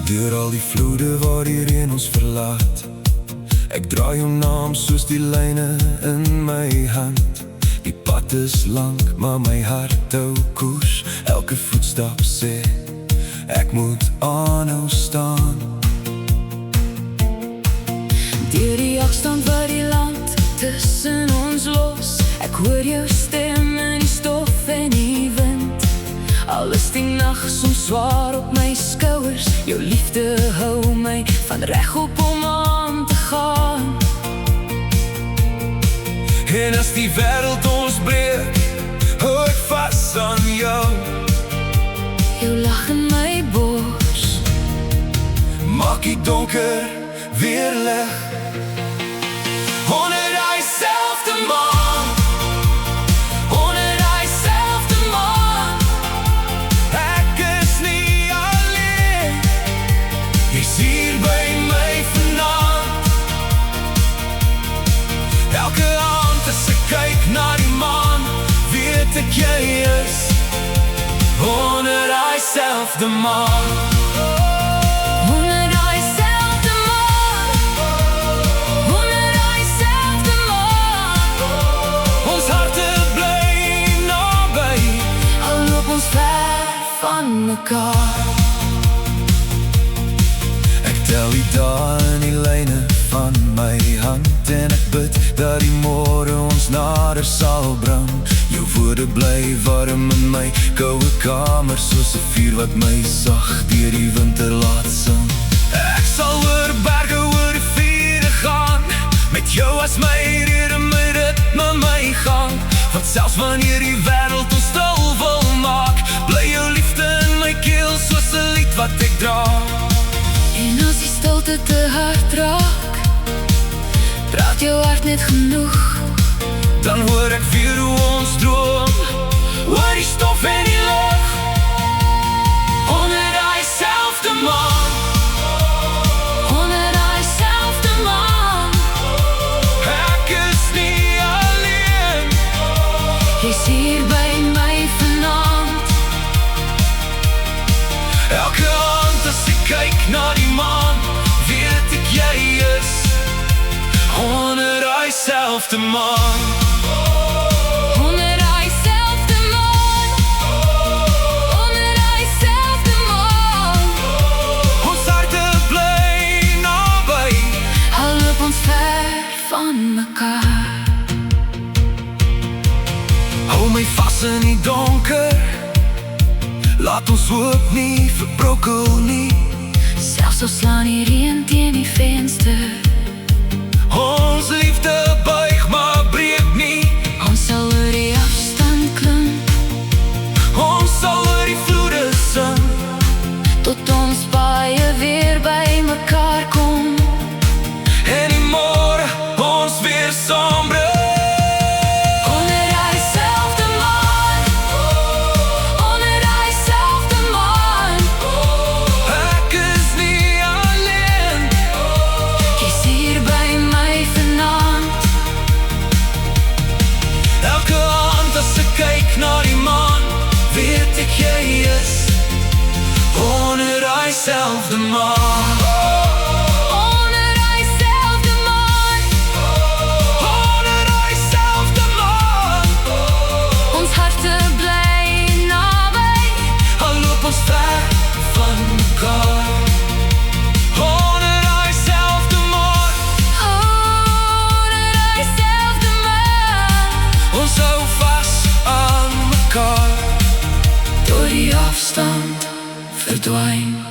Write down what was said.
Deur al die vloede waar die reën ons verlaat, ek draai jou naam soos die lyne in my hand. Die pad is lang, maar my hart hou koers. Elke voetstap sê, ek moet aanhou staan. Deur die afstand wat die land tussen ons los, ek hoor jou stem in die stof en die wind. Al is die nag soms zwaar op my skouers, jou liefde hou my van reg op om aan te gaan. En as die wêreld ons breek, hou ek vas aan jou. Jou lach in my bors maak die donker weer lig. Onder daai selfde maan, onder daai selfde maan, ek is nie alleen. Jy's hier by my vanaand. Elke aand as ek kyk na die maan, weet ek jy is onder daai selfde maan. Ek tel die dae in die lyne van my hand, en ek bid dat die môre ons nader sal bring. Jou woorde bly warm in my koue kamer, soos 'n vuur wat my sag deur die winter laat sing. Ek sal oor berge, oor riviere gaan, met jou as my rede, my ritme, my gang. Want selfs wanneer die wêreld ons stil wil maak, bly jou liefde in my keel soos 'n lied wat ek dra. En as die stilte te hard raak, praat jou hart net genoeg, dan hoor ek weer hoe ons droom, oor die stof en die lug. Onder daai selfde maan, onder daai selfde maan, ek is nie alleen. jy's hier by my vanaand. Elke aand as ek kyk na die maan, weet ek jy is onder daai selfde maan. Onder daai selfde maan, onder daai selfde maan, Ons harte bly naby, al loop ons ver van mekaar. hou my vas in die donker, laat ons hoop nie verbrokel nie. Selfs al slaan die reën teen die venster, Ons liefde buig maar breek nie. ons sal oor die afstand klim, Ons sal oor die vloede sing, tot ons baie weer by mekaar kom. en die môre ons weer saam bring. Onder daai selfde maan, onder daai selfde maan, Ek is nie alleen. jy's hier by my vanaand. Elke aand as ek kyk na die maan, weet ek jy is onder daai selfde maan. Onder daai selfde maan, Onder daai selfde maan, ons harte bly naby, al loop ons ver van mekaar. Onder daai selfde maan, onder daai selfde maan, ons hou vas aan mekaar. deur die afstand verdwyn.